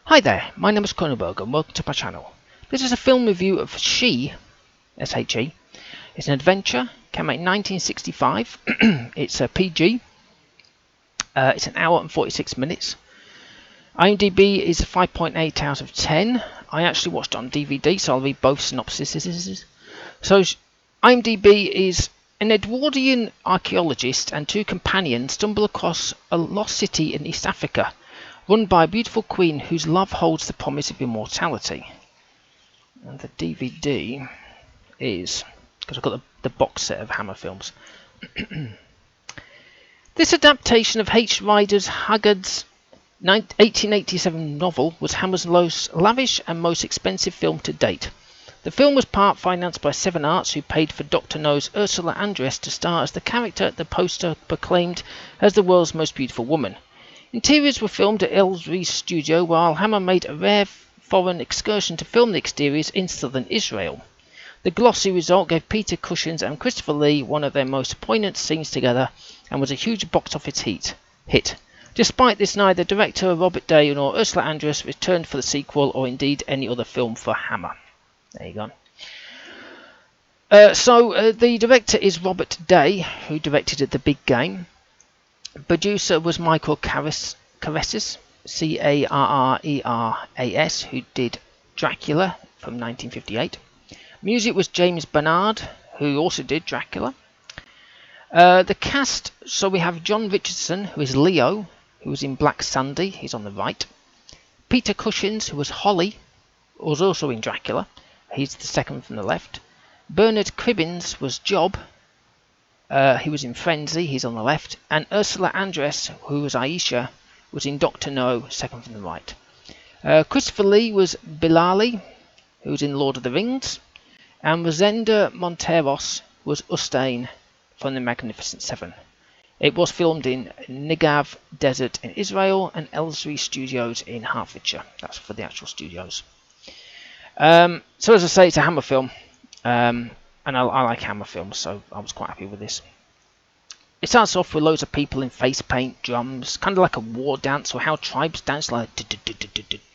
Hi there, my name is Kronenberg and welcome to my channel. This is a film review of She, S-H-E. It's an adventure, came out in 1965. It's a PG. It's an hour and 46 minutes. IMDb is 5.8 out of 10. I actually watched it on DVD, so I'll read both synopsises. So IMDb is: an Edwardian archaeologist and two companions stumble across a lost city in East Africa, run by a beautiful queen whose love holds the promise of immortality. And the DVD is, because I've got the box set of Hammer films. This adaptation of H. Rider Haggard's 1887 novel was Hammer's most lavish and most expensive film to date. The film was part financed by Seven Arts, who paid for Dr. No's Ursula Andress to star as the character the poster proclaimed as the world's most beautiful woman. Interiors were filmed at Ellsbury's studio, while Hammer made a rare foreign excursion to film the exteriors in southern Israel. The glossy result gave Peter Cushing and Christopher Lee one of their most poignant scenes together and was a huge box office hit. Despite this, neither director Robert Day nor Ursula Andress returned for the sequel or indeed any other film for Hammer. There you go. The director is Robert Day, who directed The Big Game. Producer was Michael Carreras, C-A-R-R-E-R-A-S, who did Dracula from 1958. Music was James Bernard, who also did Dracula. The cast, so we have John Richardson, who is Leo, who was in Black Sunday, he's on the right. Peter Cushing, who was Holly, was also in Dracula, he's the second from the left. Bernard Cribbins was Job, he was in Frenzy, he's on the left. And Ursula Andress, who was Aisha, was in Dr. No, second from the right. Christopher Lee was Bilali, who was in Lord of the Rings. And Rosenda Monteros was Ustane from The Magnificent Seven. It was filmed in Negev Desert in Israel and Ellsbury Studios in Hertfordshire. That's for the actual studios. So as I say, it's a Hammer film. And I like Hammer films, so I was quite happy with this. It starts off with loads of people in face paint, drums, kind of like a war dance, or how tribes dance, like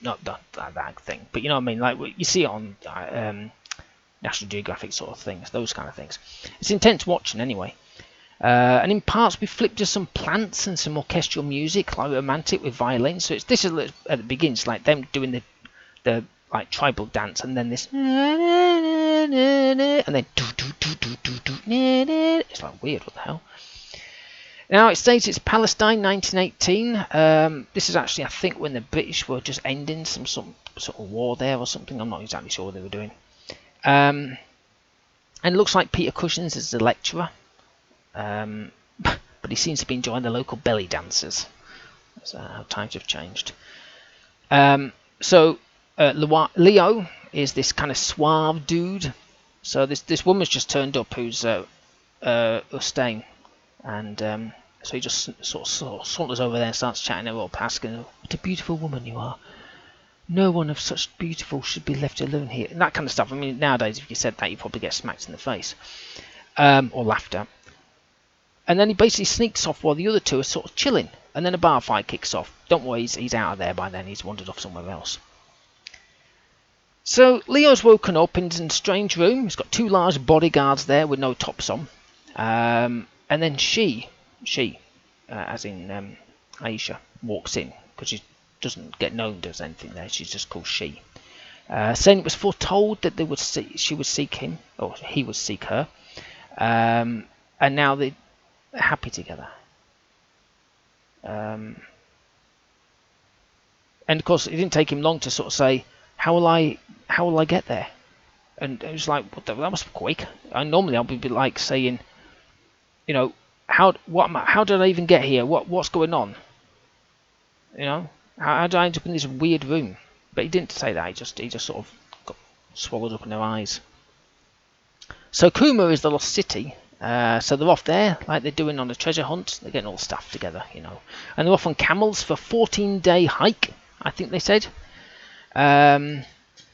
not that thing, but you know what I mean, like you see it on National Geographic sort of things, those kind of things. It's intense watching anyway. And in parts we flip to some plants and some orchestral music, like romantic with violins. So this is at the beginning, it's like them doing the like tribal dance, and then this, and then it's like weird. What the hell? Now it states it's Palestine, 1918. This is actually, I think, when the British were just ending some sort of war there or something. I'm not exactly sure what they were doing. And it looks like Peter Cushing is the lecturer, but he seems to be enjoying the local belly dancers. That's how times have changed. Leo is this kind of suave dude. So this woman's just turned up, who's Ustane, and so he just sort of saunters over there and starts chatting her up, asking, "What a beautiful woman you are. No one of such beautiful should be left alone here," and that kind of stuff. I mean, nowadays, if you said that, you probably get smacked in the face or laughed at. And then he basically sneaks off while the other two are sort of chilling, and then a bar fight kicks off. Don't worry, he's out of there by then. He's wandered off somewhere else. So Leo's woken up in a strange room. He's got two large bodyguards there with no tops on. And then she, as in Aisha, walks in, because she doesn't get known as anything there. She's just called she. Saying it was foretold that she would seek him, or he would seek her. And now they're happy together. And of course, it didn't take him long to sort of say, How will I get there? And it was like, that was quick. And normally I'll be like saying, you know, how did I even get here? What's going on? You know, how did I end up in this weird room? But he didn't say that. He just sort of got swallowed up in her eyes. So Kuma is the lost city. So they're off there, like they're doing on a treasure hunt. They're getting all the staff together, you know, and they're off on camels for a 14-day hike, I think they said. And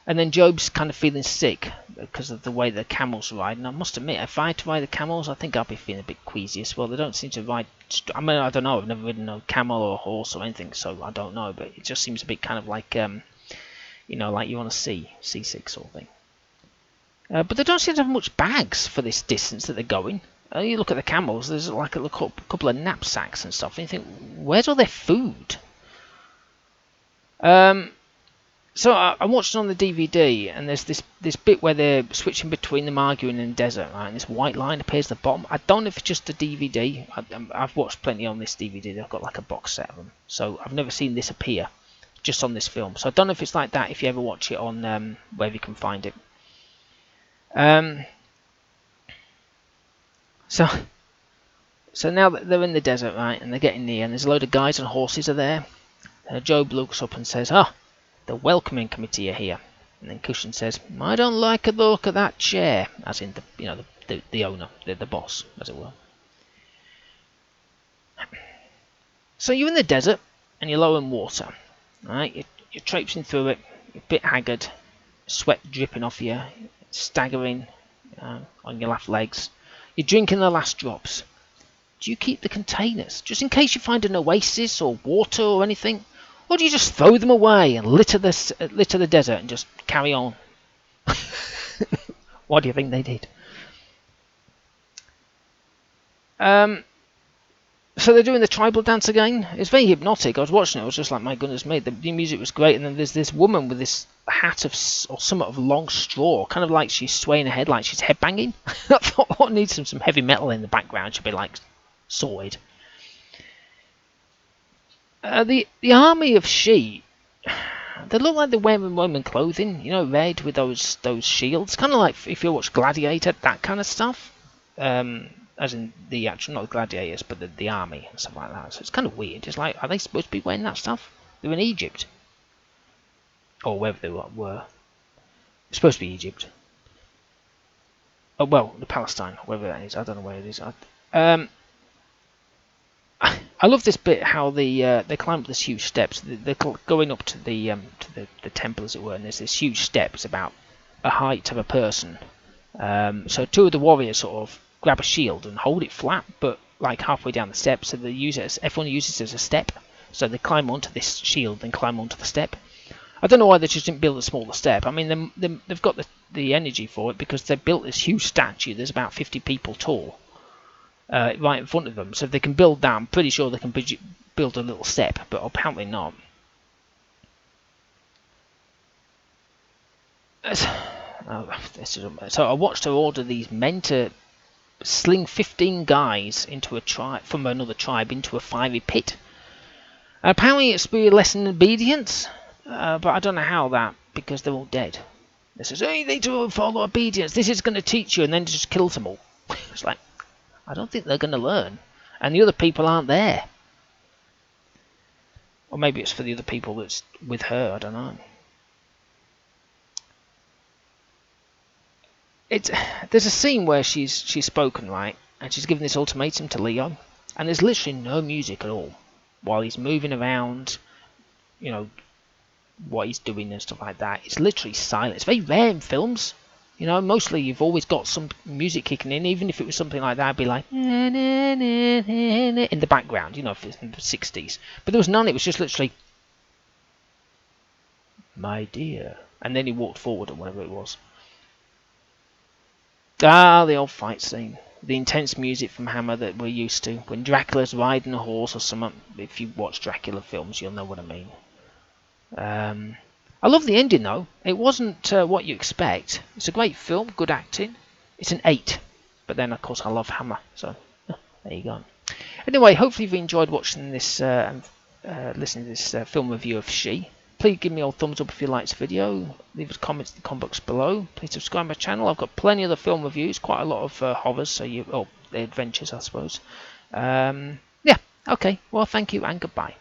And then Job's kind of feeling sick because of the way the camels ride. And I must admit, if I had to ride the camels, I think I'd be feeling a bit queasy as well. They don't seem to ride. I mean, I don't know. I've never ridden a camel or a horse or anything, so I don't know. But it just seems a bit kind of like, you know, like you're on a seasick sort of thing. But they don't seem to have much bags for this distance that they're going. You look at the camels, there's like a couple of knapsacks and stuff, and you think, where's all their food? So I watched it on the DVD, and there's this bit where they're switching between them arguing in the desert, right? And this white line appears at the bottom. I don't know if it's just the DVD. I've watched plenty on this DVD. They've got like a box set of them, so I've never seen this appear just on this film. So I don't know if it's like that if you ever watch it on wherever you can find it. So now that they're in the desert, right, and they're getting near, and there's a load of guys and horses are there. Job looks up and says, the welcoming committee are here. And then Cushion says, I don't like the look of that chair, as in the owner, the boss, as it were. So you're in the desert, and you're low in water, right? You're traipsing through it, you're a bit haggard, sweat dripping off you, staggering on your left legs. You're drinking the last drops. Do you keep the containers, just in case you find an oasis or water or anything? Or do you just throw them away and litter the desert and just carry on? What do you think they did? So they're doing the tribal dance again. It's very hypnotic. I was watching it. I was just like, my goodness me. The music was great. And then there's this woman with this hat or somewhat of long straw, kind of like she's swaying her head, like she's headbanging. I thought, what needs some heavy metal in the background? Should be like sword. The army of She, they look like they're wearing Roman clothing, you know, red with those shields, kind of like if you watch Gladiator, that kind of stuff. As in the actual, not the gladiators, but the army and stuff like that. So it's kind of weird. It's like, are they supposed to be wearing that stuff? They're in Egypt, or wherever they were. It's supposed to be Egypt. Oh well, the Palestine, wherever that is. I don't know where it is. I love this bit how they climb up these huge steps. They're going up to the temple, as it were, and there's this huge step. It's about a height of a person. So two of the warriors sort of grab a shield and hold it flat, but like halfway down the steps. So they use it everyone uses it as a step. So they climb onto this shield and climb onto the step. I don't know why they just didn't build a smaller step. I mean, they've got the energy for it because they built this huge statue. There's about 50 people tall. Right in front of them, so if they can build that, I'm pretty sure they can build a little step, but apparently not. So I watched her order these men to sling 15 guys into a tribe from another tribe into a fiery pit. Apparently it's to be a lesson in obedience, but I don't know how that, because they're all dead. They says, "Hey, you need to follow obedience. This is going to teach you," and then just kills them all. It's like, I don't think they're going to learn. And the other people aren't there. Or maybe it's for the other people that's with her, I don't know. There's a scene where she's spoken, right? And she's given this ultimatum to Leo. And there's literally no music at all. While he's moving around, you know, what he's doing and stuff like that. It's literally silent. It's very rare in films. You know, mostly you've always got some music kicking in, even if it was something like that, it'd be like in the background, you know, if it's in the 60s. But there was none, it was just literally, my dear. And then he walked forward or whatever it was. The old fight scene. The intense music from Hammer that we're used to. When Dracula's riding a horse or something. If you watch Dracula films, you'll know what I mean. I love the ending though. It wasn't what you expect. It's a great film, good acting. It's an 8. But then of course I love Hammer, so there you go. Anyway, hopefully you've enjoyed watching this and listening to this film review of She. Please give me a thumbs up if you liked this video. Leave us comments in the comment box below. Please subscribe to my channel. I've got plenty of other film reviews, quite a lot of horrors, so the adventures I suppose. Yeah, okay. Well, thank you and goodbye.